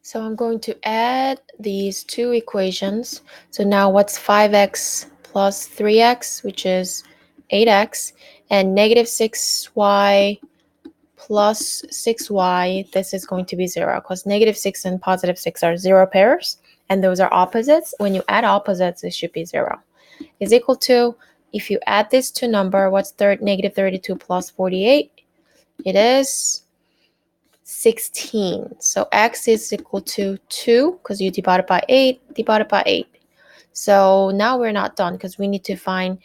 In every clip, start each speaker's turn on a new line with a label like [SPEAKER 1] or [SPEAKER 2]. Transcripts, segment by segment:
[SPEAKER 1] So I'm going to add these two equations. So now what's 5x plus 3x, which is 8x, and negative 6y plus 6y, this is going to be 0 because negative 6 and positive 6 are 0 pairs, and those are opposites. When you add opposites, it should be 0. Is equal to, if you add this to number, what's negative 32 plus 48? It is 16. So x is equal to 2 because you divided by 8, divided by 8. So now we're not done because we need to find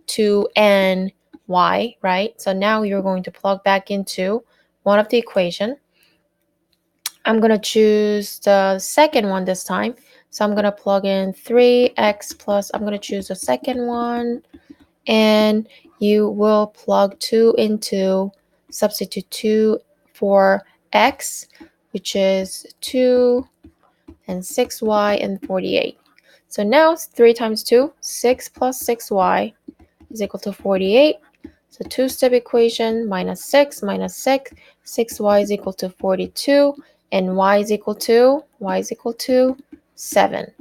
[SPEAKER 1] 2 and y, right? So now you're going to plug back into one of the equation. I'm going to choose the second one this time. So I'm going to plug in 3x plus, I'm going to choose the second one, and you will plug 2 into, substitute 2 for x, which is 2 and 6y and 48. So now 3 times 2, 6 plus 6y is equal to 48. So two-step equation, minus 6, 6y is equal to 42, and y is equal to 7.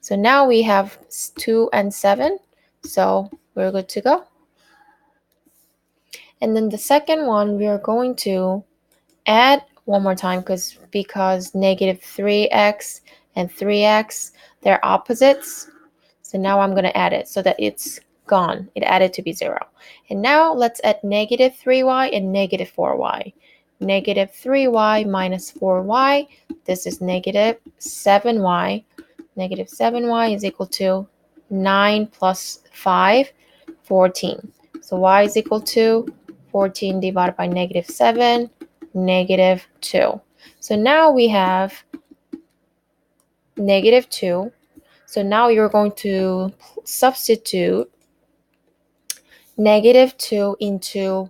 [SPEAKER 1] So now we have 2 and 7, so we're good to go. And then the second one, we are going to add one more time because negative 3x and 3x, they're opposites. So now I'm going to add it so that it's gone. It added to be 0. And now let's add negative 3y and negative 4y. Negative 3y minus 4y, this is negative 7y. Negative 7y is equal to 9 plus 5, 14. So y is equal to 14 divided by negative 7, negative 2. So now we have negative 2. So now you're going to substitute negative 2 into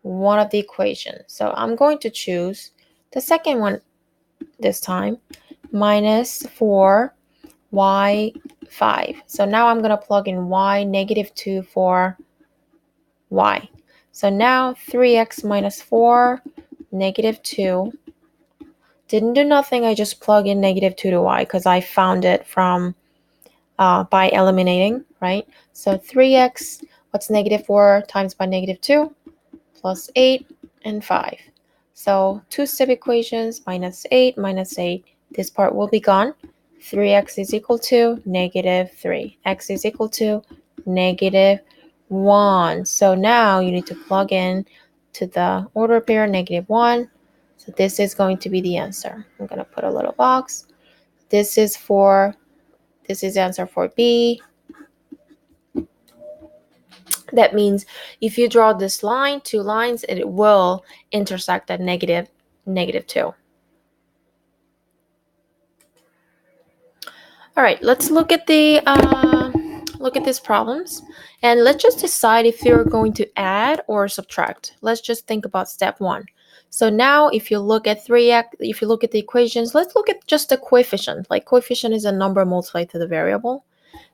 [SPEAKER 1] one of the equations. So I'm going to choose the second one this time, minus 4y 5. So now I'm going to plug in y, negative 2 for y. So now 3x minus 4, negative 2. Didn't do nothing, I just plug in negative 2 to y because I found it from by eliminating, right? So 3x, what's negative 4 times by negative 2? Plus 8 and 5. So two-step equations, minus 8, this part will be gone. 3x is equal to negative 3. X is equal to negative 1. So now you need to plug in to the order pair negative 1. So this is going to be the answer. I'm going to put a little box. This is answer for B. That means if you draw this line, 2 lines, it will intersect at negative 2. All right, let's look at the these problems, and let's just decide if you're going to add or subtract. Let's just think about step 1. So now if you look at 3x, if you look at the equations, let's look at just the coefficient. Like coefficient is a number multiplied to the variable.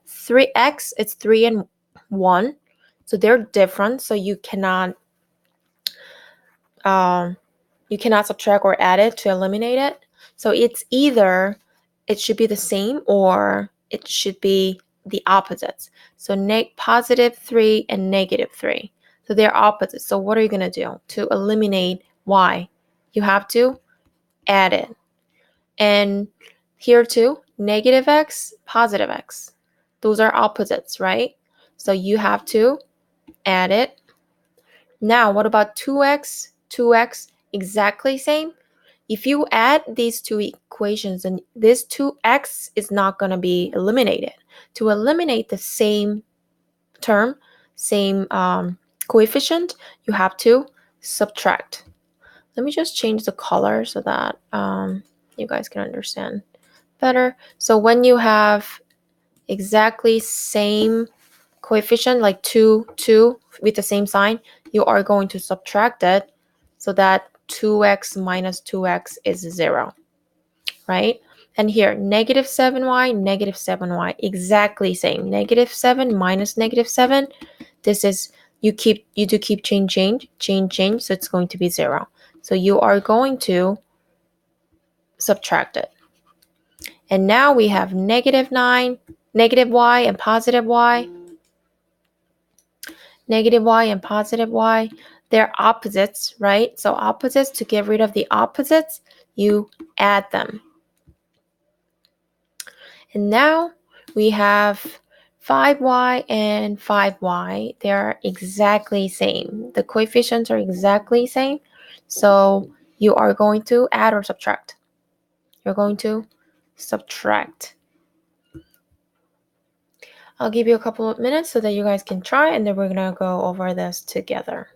[SPEAKER 1] 3x, it's 3 and 1. So they're different, so you cannot subtract or add it to eliminate it. So it's either it should be the same or it should be the opposites. So positive 3 and negative 3. So they're opposites. So what are you going to do to eliminate y? You have to add it. And here too, negative x, positive x. Those are opposites, right? So you have to add it. Now, what about 2x? 2x, exactly same. If you add these two equations, then this 2x is not going to be eliminated. To eliminate the same term, same coefficient, you have to subtract. Let me just change the color so that you guys can understand better. So when you have exactly same coefficient, like 2 with the same sign, you are going to subtract it so that 2x minus 2x is 0, right? And here, negative 7y, exactly same. Negative 7 minus negative 7, this is, you do keep change, so it's going to be 0. So you are going to subtract it. And now we have -9, negative y and positive y. Negative y and positive y. They're opposites, right? So opposites, to get rid of the opposites, you add them. And now we have 5y and 5y. They're exactly same. The coefficients are exactly same. So you are going to add or subtract. You're going to subtract. I'll give you a couple of minutes so that you guys can try, and then we're going to go over this together.